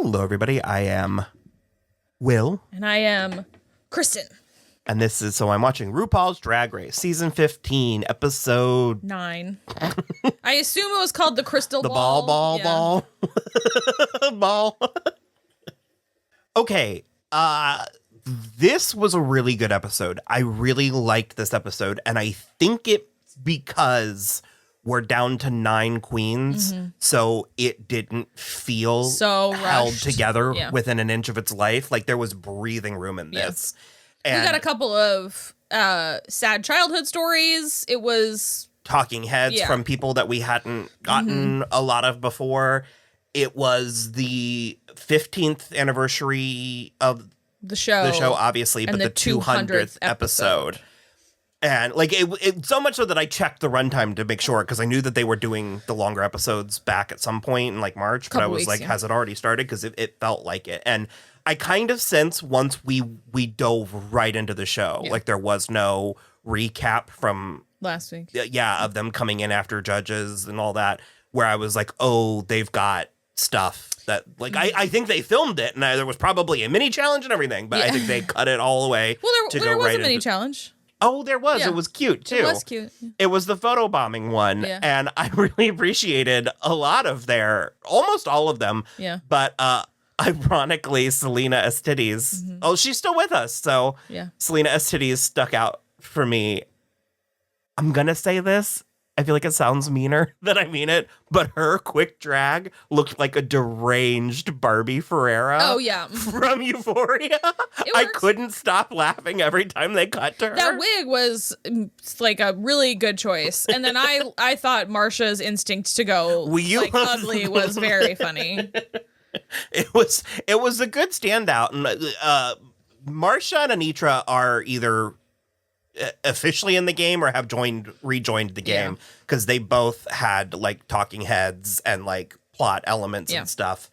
Hello, everybody. I am Will. And I am Kristen. And this is So I'm Watching RuPaul's Drag Race, Season 15, Episode 9. I assume it was called the Crystal Ball. Ball. Ball. Okay. This was a really good episode. I really liked this episode. And I think it's because we're down to 9 queens. Mm-hmm. So it didn't feel so held rushed together within an inch of its life. Like there was breathing room in this. And we got a couple of sad childhood stories. It was talking heads from people that we hadn't gotten a lot of before. It was the 15th anniversary of the show, obviously, but the 200th episode. And like it so much so that I checked the runtime to make sure, because I knew that they were doing the longer episodes back at some point in like March. But I was like, has it already started? Because it felt like it. And I kind of sense once we dove right into the show, like there was no recap from last week. Of them coming in after judges and all that, where I was like, oh, they've got stuff that like I think they filmed it, and there was probably a mini challenge and everything, but I think they cut it all away. Well, there was a mini challenge. Oh, there was. Yeah. It was cute too. It was cute. Yeah. It was the photo bombing one, and I really appreciated a lot of almost all of them. Yeah. But ironically, Selena Estides. Mm-hmm. Oh, she's still with us. So Selena Estides stuck out for me. I'm gonna say this. I feel like it sounds meaner than I mean it, but her quick drag looked like a deranged Barbie Ferreira. Oh, yeah. From Euphoria. I couldn't stop laughing every time they cut to her. That wig was like a really good choice. And then I thought Marsha's instinct to go ugly was very funny. It was a good standout. And Marsha and Anitra are either officially in the game or have rejoined the game, because they both had like talking heads and like plot elements and stuff.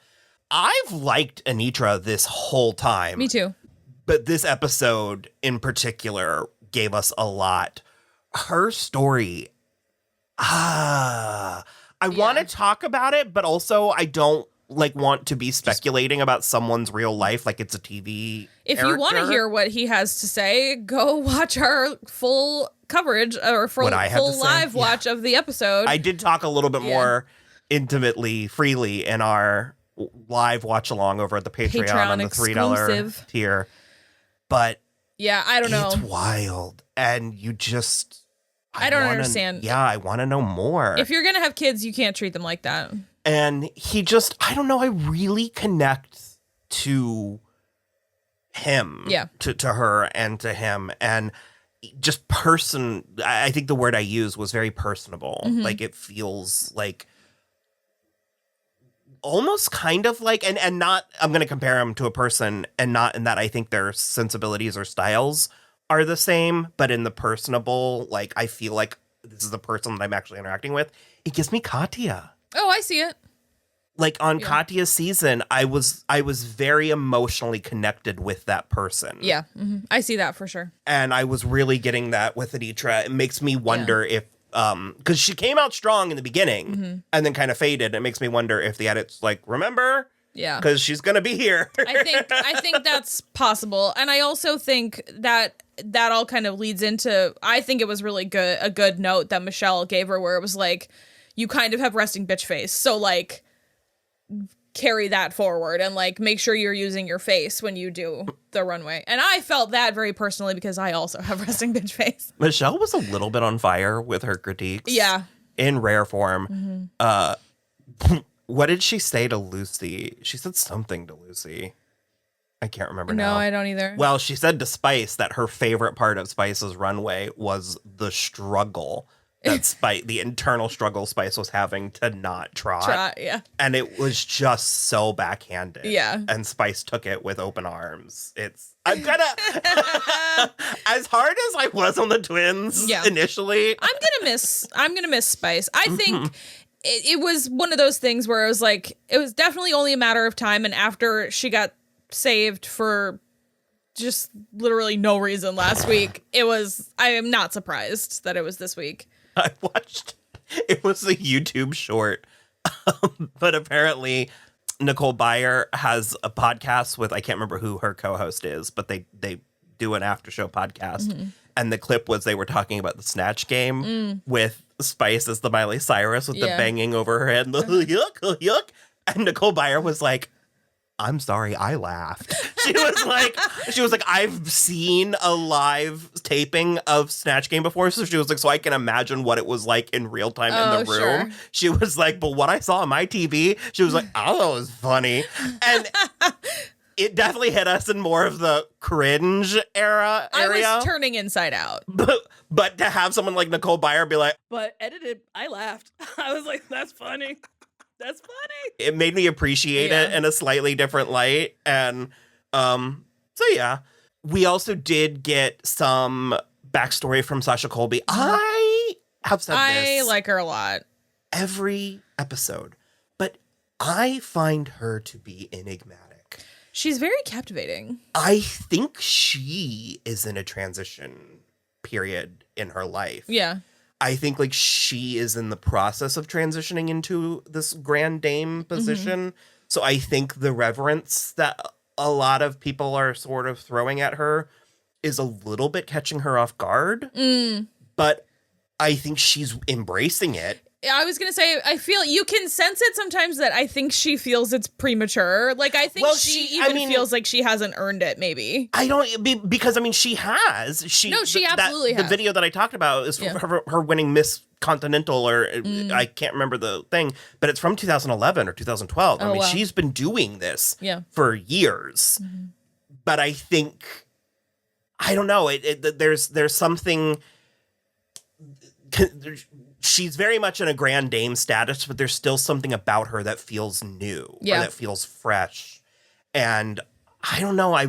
I've liked Anitra this whole time. Me too. But this episode in particular gave us a lot. Her story, I want to talk about it, but also I don't want to be speculating about someone's real life like it's a TV If character. you want to hear what he has to say, go watch our full coverage or full live watch of the episode. I did talk a little bit more intimately, freely in our live watch along over at the Patreon on the $3 tier. But I don't know. It's wild. And you just... I don't understand. Yeah, I want to know more. If you're going to have kids, you can't treat them like that. And he just, I don't know, I really connect to him, to her and to him. And just I think the word I used was very personable. Mm-hmm. Like it feels like almost kind of like, and not, I'm going to compare him to a person, and not in that I think their sensibilities or styles are the same, but in the personable, like I feel like this is the person that I'm actually interacting with. It gives me Katya. Oh, I see it. Like on Katya's season, I was very emotionally connected with that person. Yeah, I see that for sure. And I was really getting that with Anitra. It makes me wonder if, because she came out strong in the beginning and then kind of faded. It makes me wonder if the edit's like, remember? Yeah, because she's gonna be here. I think that's possible, and I also think that all kind of leads into. I think it was really a good note that Michelle gave her, where it was like, you kind of have resting bitch face, so like carry that forward and like make sure you're using your face when you do the runway. And I felt that very personally because I also have resting bitch face. Michelle was a little bit on fire with her critiques. Yeah. In rare form. What did she say to Lucy? She said something to Lucy. I can't remember now. No, I don't either. Well, she said to Spice that her favorite part of Spice's runway was the struggle that the internal struggle Spice was having to not trot. Yeah. And it was just so backhanded. Yeah. And Spice took it with open arms. I'm gonna, as hard as I was on the twins initially. I'm gonna miss Spice. I think it was one of those things where it was like, it was definitely only a matter of time. And after she got saved for just literally no reason last week, I am not surprised that it was this week. I watched, it was a YouTube short, but apparently Nicole Byer has a podcast with, I can't remember who her co-host is, but they do an after show podcast. Mm-hmm. And the clip was they were talking about the Snatch game with Spice as the Miley Cyrus with the banging over her head. And the yuck. And Nicole Byer was like, I'm sorry, I laughed. She was like, I've seen a live taping of Snatch Game before. So she was like, so I can imagine what it was like in real time in the room. Sure. She was like, but what I saw on my TV, she was like, oh, that was funny. And it definitely hit us in more of the cringe area. I was turning inside out. But to have someone like Nicole Byer be like, but edited, I laughed. I was like, that's funny. That's funny. It made me appreciate it in a slightly different light. And so, yeah. We also did get some backstory from Sasha Colby. I have said this. I like her a lot. Every episode. But I find her to be enigmatic. She's very captivating. I think she is in a transition period in her life. Yeah. I think like she is in the process of transitioning into this grand dame position. Mm-hmm. So I think the reverence that a lot of people are sort of throwing at her is a little bit catching her off guard. But I think she's embracing it. I was going to say, I feel you can sense it sometimes that I think she feels it's premature. Like, I think she feels like she hasn't earned it, maybe. I don't, because, I mean, she has. She absolutely has. The video that I talked about is her winning Miss Continental, or I can't remember the thing, but it's from 2011 or 2012. I mean, she's been doing this for years. Mm-hmm. But I think, I don't know, there's something... She's very much in a grand dame status, but there's still something about her that feels new or that feels fresh. And I don't know, I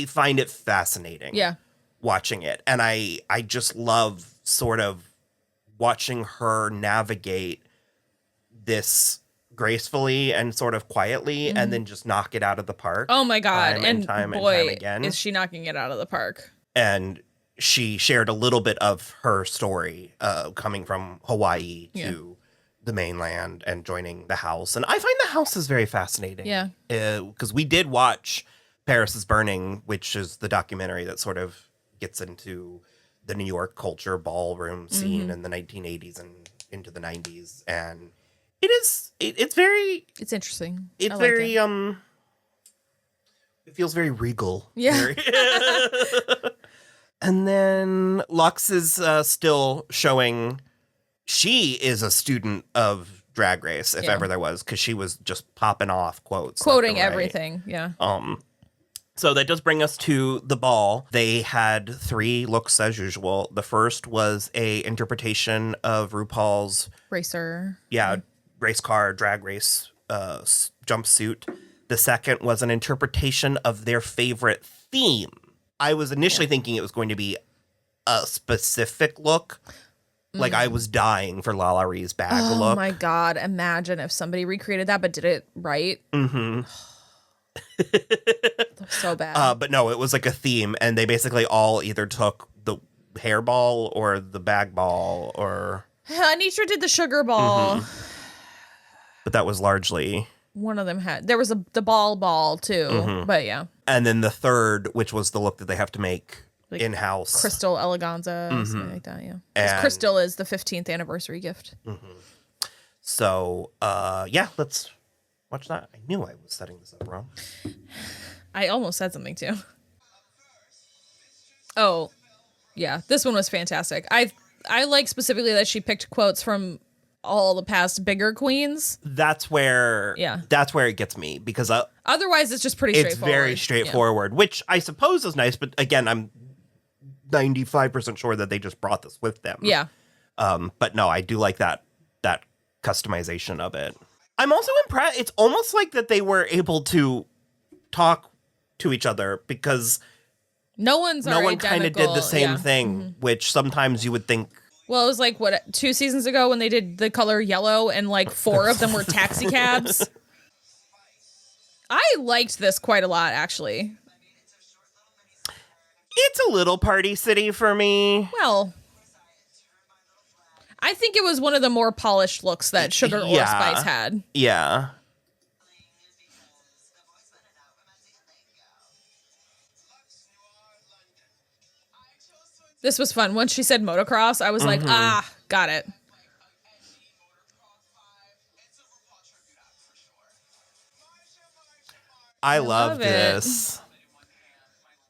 find it fascinating watching it. And I just love sort of watching her navigate this gracefully and sort of quietly and then just knock it out of the park. Oh my God. Time again. Is she knocking it out of the park. And she shared a little bit of her story coming from Hawaii to the mainland and joining the house. And I find the house is very fascinating. Yeah. Because we did watch Paris is Burning, which is the documentary that sort of gets into the New York culture ballroom scene in the 1980s and into the 90s. And it's interesting. It's very, it feels very regal. Yeah. And then Lux is still showing she is a student of Drag Race, if ever there was, because she was just popping off quoting everything. Yeah. So that does bring us to the ball. They had 3 looks as usual. The first was a interpretation of RuPaul's racer. Yeah, race car drag race jumpsuit. The second was an interpretation of their favorite theme. I was initially thinking it was going to be a specific look. Like, I was dying for Lala Ree's bag look. Oh, my God. Imagine if somebody recreated that but did it right. Mm-hmm. So bad. But no, it was like a theme, and they basically all either took the hairball or the bag ball or... Anitra did the sugar ball. Mm-hmm. But that was largely... One of them had... There was the ball too, but yeah. And then the third, which was the look that they have to make like in-house. Crystal Eleganza, something like that, yeah. Because Crystal is the 15th anniversary gift. Mm-hmm. So, let's watch that. I knew I was setting this up wrong. I almost said something too. Oh, yeah. This one was fantastic. I like specifically that she picked quotes from all the past bigger queens. That's where it gets me, because otherwise it's just pretty straightforward. It's very straightforward, which I suppose is nice, but again, I'm 95% sure that they just brought this with them. Yeah. But no, I do like that customization of it. I'm also impressed. It's almost like that they were able to talk to each other, because no one kind of did the same thing, which sometimes you would think. Well, it was like, 2 seasons ago when they did the color yellow and like 4 of them were taxi cabs. I liked this quite a lot, actually. It's a little Party City for me. Well, I think it was one of the more polished looks that Sugar or Spice had. Yeah. This was fun. Once she said motocross, I was like, got it. I love this.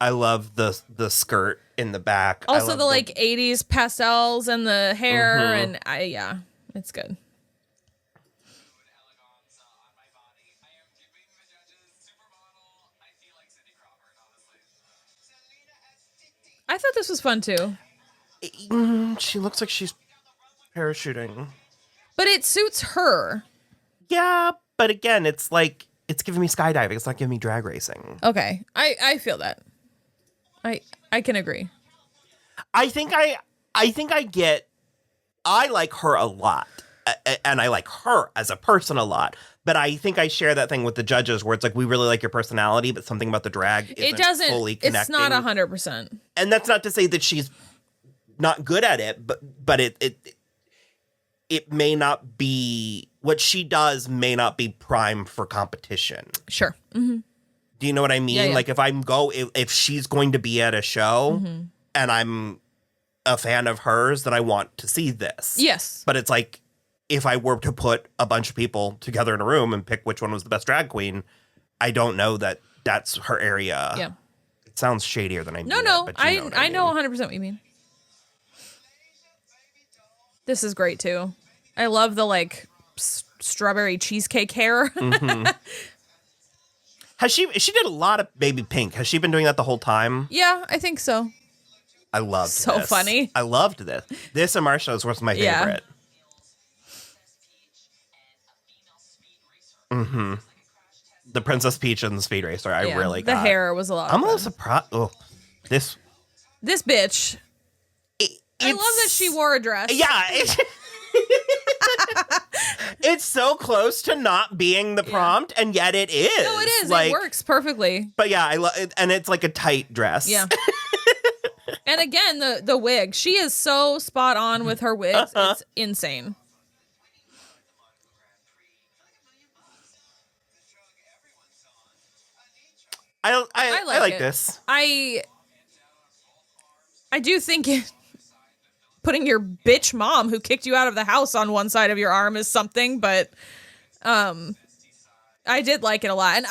I love the skirt in the back. Also the like 80s pastels and the hair and it's good. I thought this was fun too. She looks like she's parachuting. But it suits her. Yeah, but again, it's like it's giving me skydiving. It's not giving me drag racing. Okay. I feel that. I can agree. I think I like her a lot. And I like her as a person a lot. But I think I share that thing with the judges where it's like, we really like your personality, but something about the drag isn't fully connecting. It's not 100%. And that's not to say that she's not good at it, but it may not be, what she does may not be prime for competition. Sure. Mm-hmm. Do you know what I mean? Yeah. Like if she's going to be at a show and I'm a fan of hers, then I want to see this. Yes. But it's like, if I were to put a bunch of people together in a room and pick which one was the best drag queen, I don't know that that's her area. Yeah. It sounds shadier than I mean. No. I know 100% what you mean. This is great too. I love the like strawberry cheesecake hair. She did a lot of baby pink. Has she been doing that the whole time? Yeah, I think so. I loved this. So funny. I loved this. This and Marsha's was my favorite. Mm-hmm. The Princess Peach and the Speed Racer. I really got. The hair was a lot. I'm a little surprised. Oh, this bitch. I love that she wore a dress. Yeah. It's so close to not being the prompt, and yet it is. No, it is. Like, it works perfectly. But yeah, I love it, and it's like a tight dress. Yeah. And again, the wig. She is so spot on with her wigs. It's insane. I like this. I do think putting your bitch mom who kicked you out of the house on one side of your arm is something, but I did like it a lot. And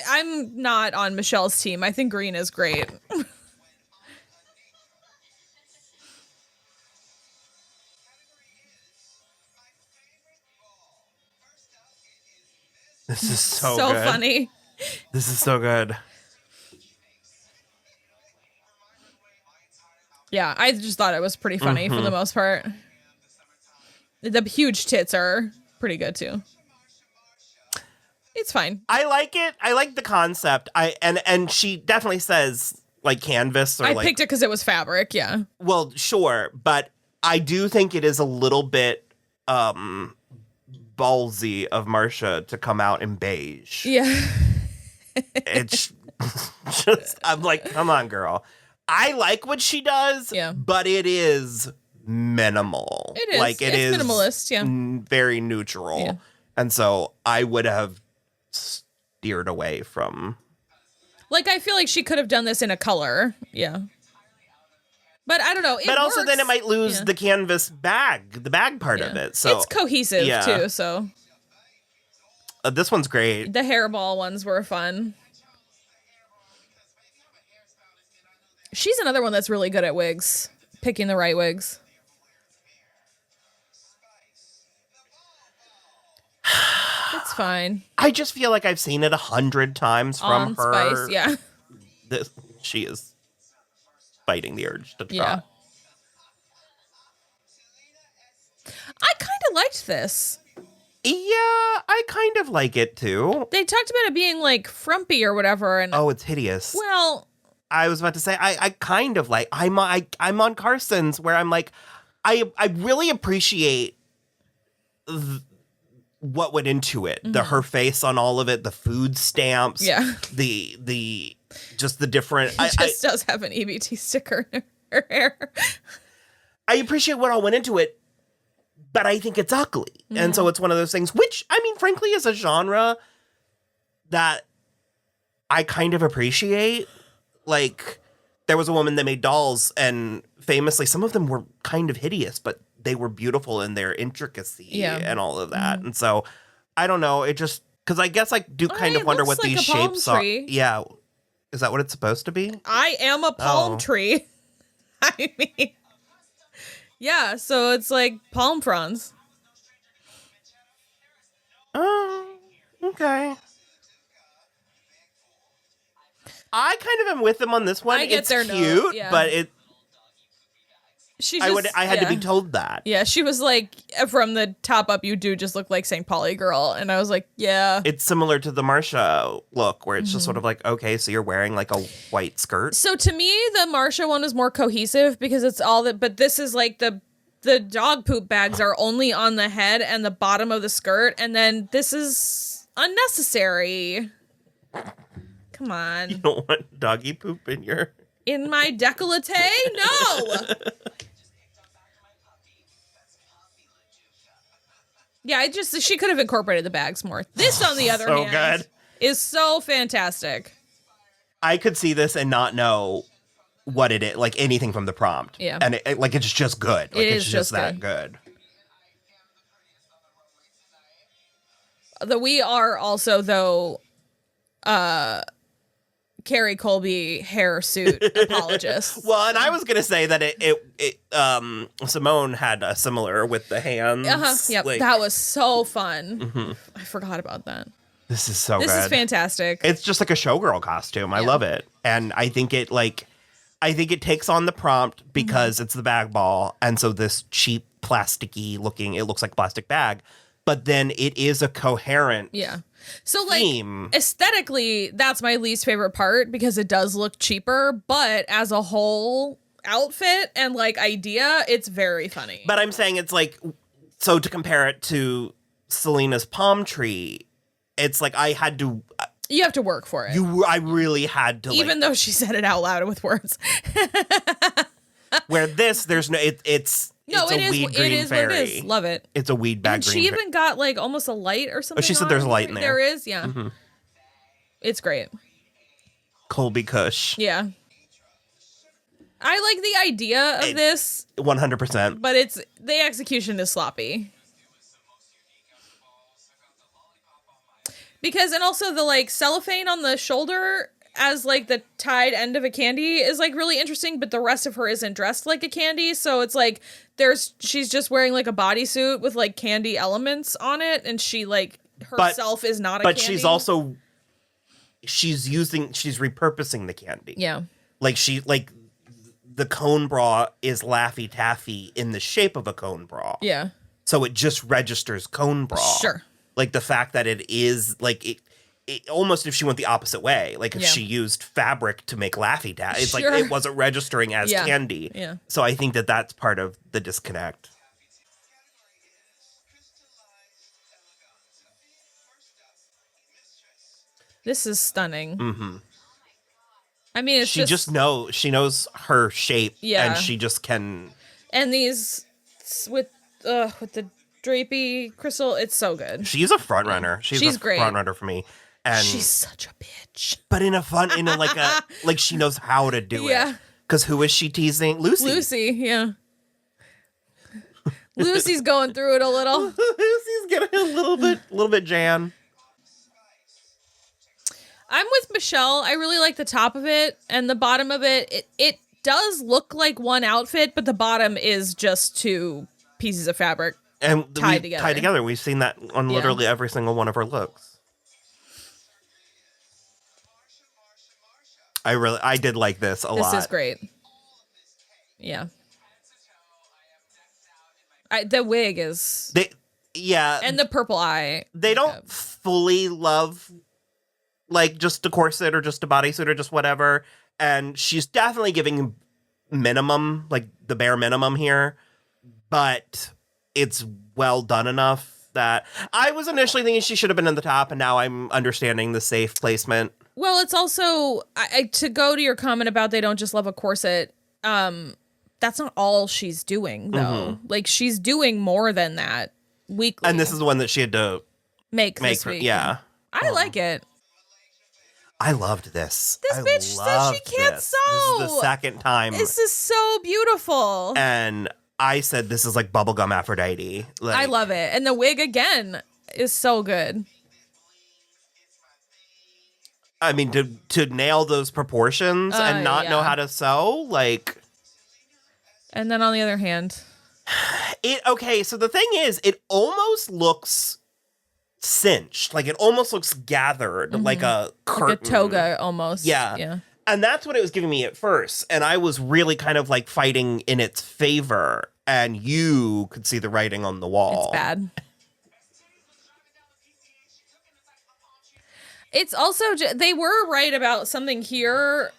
I'm not on Michelle's team. I think green is great. This is so good. Funny. This is so good. Yeah, I just thought it was pretty funny for the most part. The huge tits are pretty good too. It's fine. I like it. I like the concept. And she definitely says like canvas or I picked it because it was fabric, yeah. Well, sure, but I do think it is a little bit ballsy of Marsha to come out in beige. Yeah. It's just, I'm like, come on, girl. I like what she does, but it is minimal. It is. Like, it's minimalist, yeah. Very neutral. Yeah. And so I would have steered away from. Like, I feel like she could have done this in a color. Yeah. But I don't know. But also then it might lose the canvas bag, the bag part of it. So it's cohesive too, so. This one's great. The hairball ones were fun. She's another one that's really good at wigs, picking the right wigs. It's fine. I just feel like I've seen it 100 times from her. Spice, yeah. She is fighting the urge to try. Yeah. I kind of liked this. Yeah, I kind of like it too. They talked about it being like frumpy or whatever, and it's hideous. Well, I was about to say I kind of like I'm on Carson's where I'm like I really appreciate what went into it. Her face on all of it, the food stamps, the just the different. She does have an EBT sticker in her hair. I appreciate what all went into it, but I think it's ugly, and so it's one of those things. Which I mean, frankly, is a genre that I kind of appreciate. Like, there was a woman that made dolls, and famously, some of them were kind of hideous, but they were beautiful in their intricacy and all of that. And so, I don't know. It just, because I guess I do kind of wonder what these shapes are. Yeah. Is that what it's supposed to be? I am a palm tree. I mean, yeah, so it's like palm fronds. Oh, okay. I kind of am with them on this one. It's cute, but it. I had to be told that. Yeah, she was like, from the top up, you do just look like St. Pauli girl, and I was like, yeah. It's similar to the Marsha look, where it's just sort of like, okay, so you're wearing like a white skirt. So to me, the Marsha one is more cohesive because it's all that. But this is like the dog poop bags are only on the head and the bottom of the skirt, and then this is unnecessary. Come on. You don't want doggy poop in my décolleté? No. Yeah, she could have incorporated the bags more. This, on the other hand, is so fantastic. I could see this and not know what it is, like anything from the prompt. Yeah. And it's just good. Like, it's just that good. We are also, though, Carrie Colby hair suit apologists. Well, and I was gonna say that Simone had a similar with the hands. Yep, like, that was so fun. I forgot about that. This is so good. This is fantastic. It's just like a showgirl costume. I love it, and I think it takes on the prompt because it's the bag ball, and so this cheap plasticky looking, it looks like a plastic bag, but then it is a coherent. Yeah. So, like, aesthetically, that's my least favorite part because it does look cheaper, but as a whole outfit and, like, idea, it's very funny. But I'm saying it's like, so to compare it to Selena's palm tree, it's like I had to... You have to work for it. I really had to, even though she said it out loud with words. Where this, there's no... It's a weed green fairy. What it is. Love it. It's a weed bag green. She even got like almost a light or something. Oh, she said there's a light in there. There is, yeah. It's great. Colby Kush. Yeah. I like the idea of this. 100%. But the execution is sloppy. Because, and also the like cellophane on the shoulder as like the tied end of a candy is like really interesting, but the rest of her isn't dressed like a candy. So it's like she's just wearing like a bodysuit with like candy elements on it, and she like herself is not a candy. But she's also she's repurposing the candy. Yeah. Like the cone bra is Laffy Taffy in the shape of a cone bra. Yeah. So it just registers cone bra. Sure. Like the fact that it is like it almost if she went the opposite way, like if she used fabric to make Laffy Taffy, it's like it wasn't registering as candy. Yeah. So I think that that's part of the disconnect. This is stunning. I mean, she knows her shape, and she just can. And these with the drapey crystal, it's so good. She's a front runner. She's great. Front runner for me. And she's such a bitch. But in like she knows how to do it. Because who is she teasing? Lucy, yeah. Lucy's going through it a little. Lucy's getting a little bit Jan. I'm with Michelle. I really like the top of it, and the bottom of it. It does look like one outfit, but the bottom is just two pieces of fabric and tied together. We've seen that on literally every single one of her looks. I did like this a lot. This is great. Yeah. The wig is... And the purple eye. They don't fully love, like, just a corset or just a bodysuit or just whatever. And she's definitely giving minimum, like, the bare minimum here. But it's well done enough that... I was initially thinking she should have been in the top, and now I'm understanding the safe placement. Well, it's also, to go to your comment about they don't just love a corset, that's not all she's doing, though. Like, she's doing more than that weekly. And this is the one that she had to make this week. Yeah. I like it. I loved this. This bitch says she can't sew. This is the second time. This is so beautiful. And I said this is like bubblegum Aphrodite. Like, I love it. And the wig, again, is so good. I mean, to nail those proportions and not know how to sew, like... And then on the other hand... Okay, so the thing is, it almost looks cinched. Like, it almost looks gathered, like a curtain. Like a toga, almost. Yeah. And that's what it was giving me at first. And I was really kind of, like, fighting in its favor. And you could see the writing on the wall. It's bad. It's also, they were right about something here.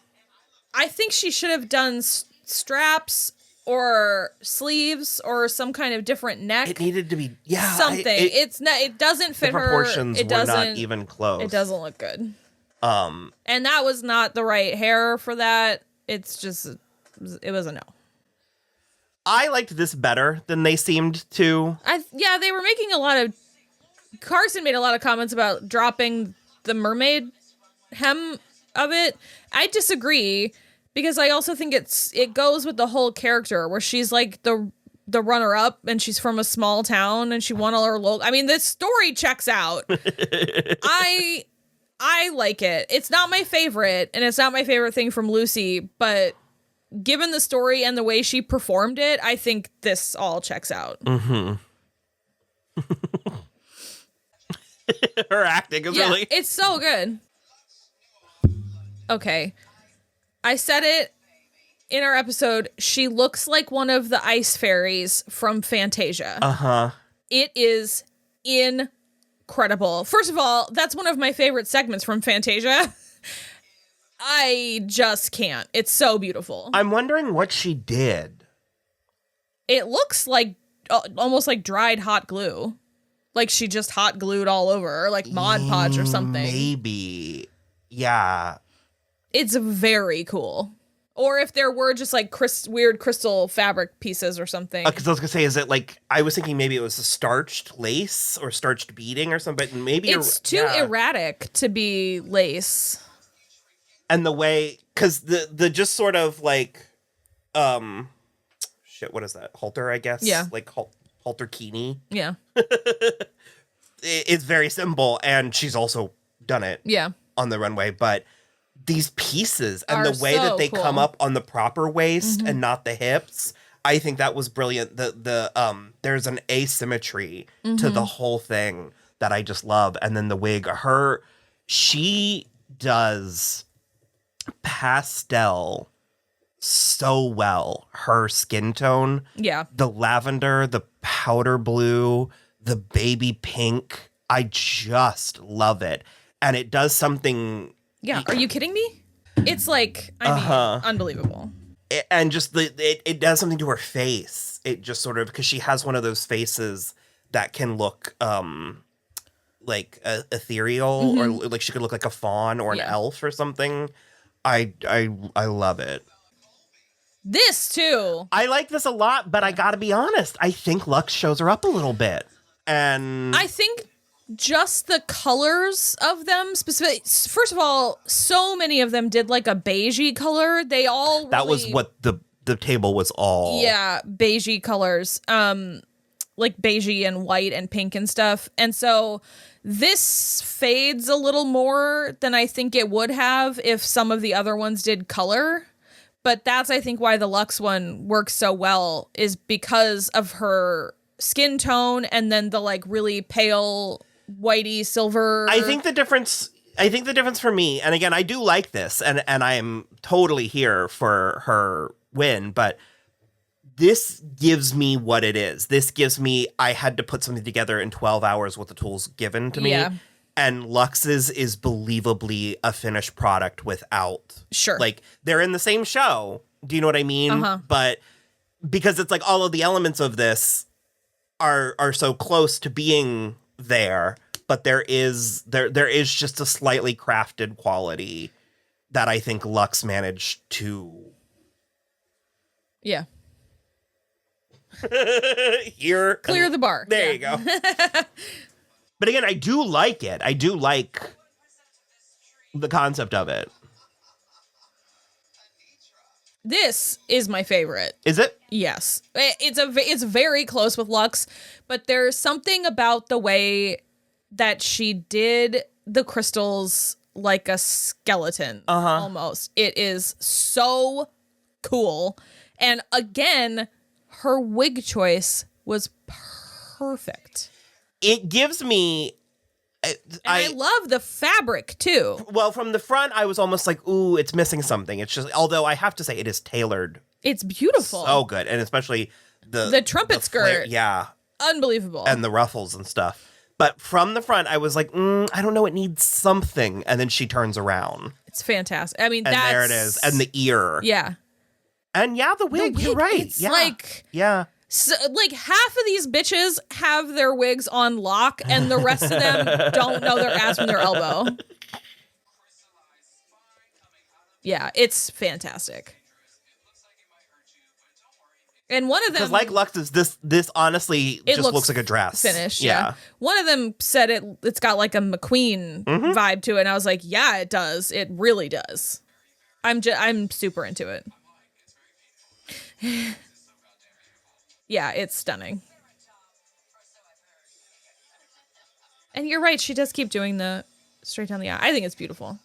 I think she should have done straps or sleeves or some kind of different neck. It needed to be, something. It's not. It doesn't fit her. The proportions were not even close. It doesn't look good. And that was not the right hair for that. It's just, it was a no. I liked this better than they seemed to. They were making a lot of. Carson made a lot of comments about dropping the mermaid hem of it. I disagree. Because I also think it goes with the whole character where she's like the runner-up and she's from a small town and she won all her local. I mean, this story checks out. I like it. It's not my favorite, and it's not my favorite thing from Lucy, but given the story and the way she performed it, I think this all checks out. Mm-hmm. Her acting is really... It's so good. Okay. I said it in our episode. She looks like one of the ice fairies from Fantasia. Uh-huh. It is incredible. First of all, that's one of my favorite segments from Fantasia. I just can't. It's so beautiful. I'm wondering what she did. It looks like almost like dried hot glue. Like she just hot glued all over, like Mod Podge or something. Maybe. Yeah. It's very cool. Or if there were just like weird crystal fabric pieces or something. Because I was going to say, is it like, I was thinking maybe it was a starched lace or starched beading or something, but maybe it's too erratic to be lace. And the way, because the just sort of like, what is that? Halter, I guess? Yeah. Like halter kini. Yeah. It's very simple, and she's also done it. Yeah. On the runway, but these pieces and the way that they come up on the proper waist and not the hips, I think that was brilliant. There's an asymmetry to the whole thing that I just love. And then the wig, she does pastel so well. Her skin tone, the lavender, the powder blue, the baby pink, I just love it. And it does something. Yeah, are you kidding me? It's like, I mean, unbelievable. And just it does something to her face. It just sort of, because she has one of those faces that can look like ethereal, or like she could look like a fawn or an elf or something. I love it. This too. I like this a lot, but I gotta be honest, I think Lux shows her up a little bit. And I think just the colors of them specifically. First of all, so many of them did like a beigey color. They all that was what the table was all. Yeah, beigey colors. Like beigey and white and pink and stuff. And so this fades a little more than I think it would have if some of the other ones did color. But that's, I think, why the Lux one works so well, is because of her skin tone and then the like really pale whitey silver. I think the difference for me, and again, I do like this, and I am totally here for her win, but this gives me what it is. This gives me, I had to put something together in 12 hours with the tools given to me. Yeah. And Lux's is believably a finished product without. Sure. Like, they're in the same show. Do you know what I mean? Uh-huh. But because it's like all of the elements of this are so close to being there, but there is just a slightly crafted quality that I think Lux managed to. Yeah. Here. Clear the bar. There you go. But again, I do like it. I do like the concept of it. This is my favorite. Is it? Yes. It's very close with Lux, but there's something about the way that she did the crystals like a skeleton almost. It is so cool. And again, her wig choice was perfect. It gives me... I love the fabric too. Well, from the front, I was almost like, ooh, it's missing something. It's just, although I have to say it is tailored. It's beautiful. So good. And especially the trumpet skirt. Yeah. Unbelievable. And the ruffles and stuff. But from the front, I was like, I don't know, it needs something. And then she turns around. It's fantastic. I mean, and there it is. And the ear. Yeah. And yeah, the wig. You're right. It's like... Yeah. So, like, half of these bitches have their wigs on lock, and the rest of them don't know their ass from their elbow. Yeah, it's fantastic. And one of them... Because like Lux's, this honestly just looks like a dress. Finished, yeah. One of them said it's got like a McQueen vibe to it, and I was like, yeah, it does. It really does. I'm super into it. Yeah, it's stunning. And you're right, she does keep doing the straight down the eye. I think it's beautiful.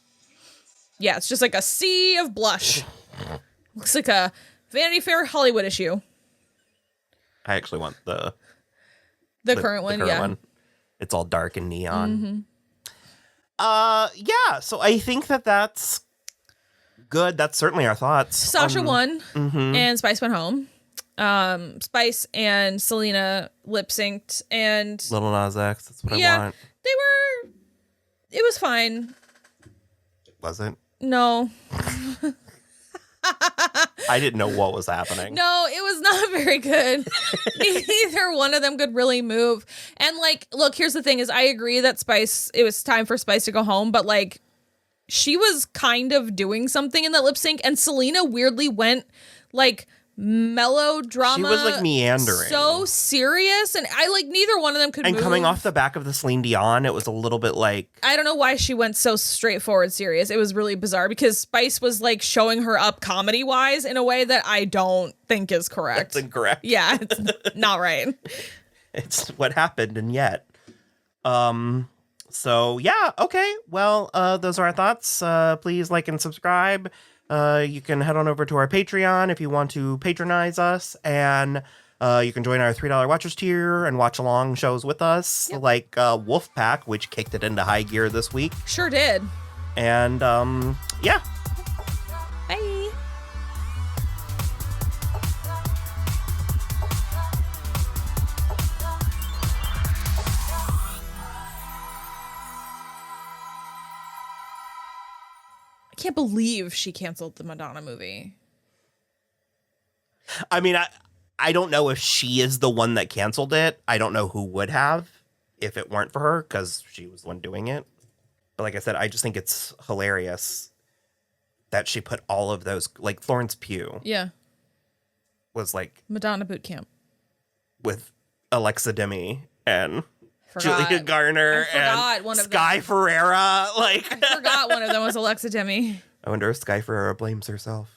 Yeah, it's just like a sea of blush. Looks like a Vanity Fair Hollywood issue. I actually want the current one, one. It's all dark and neon. Yeah, so I think that's good. That's certainly our thoughts. Sasha won, and Spice went home. Spice and Selena lip synced, and Little Nas X. That's what I want. It was fine. Was it? No. I didn't know what was happening. No, it was not very good. Neither one of them could really move. And like, look, here's the thing: is I agree that it was time for Spice to go home, but like, she was kind of doing something in that lip sync, and Selena weirdly went like melodrama. She was like meandering. So serious, and I like neither one of them could move. And coming off the back of the Celine Dion, it was a little bit like... I don't know why she went so straightforward serious. It was really bizarre because Spice was like showing her up comedy-wise in a way that I don't think is correct. That's incorrect. Yeah, it's not right. It's what happened, and yet. So, yeah, okay. Well, those are our thoughts. Please like and subscribe. You can head on over to our Patreon if you want to patronize us, and you can join our $3 Watchers tier and watch along shows with us, like Wolfpack, which kicked it into high gear this week. Sure did. And, yeah. Bye. I can't believe she canceled the Madonna movie. I mean, I don't know if she is the one that canceled it. I don't know who would have if it weren't for her, because she was the one doing it. But like I said, I just think it's hilarious that she put all of those, like Florence Pugh. Yeah. Was like Madonna boot camp. With Alexa Demi and Julia Garner and one of Sky them. Ferreira. Like, I forgot one of them was Alexa Demi. I wonder if Sky Ferreira blames herself.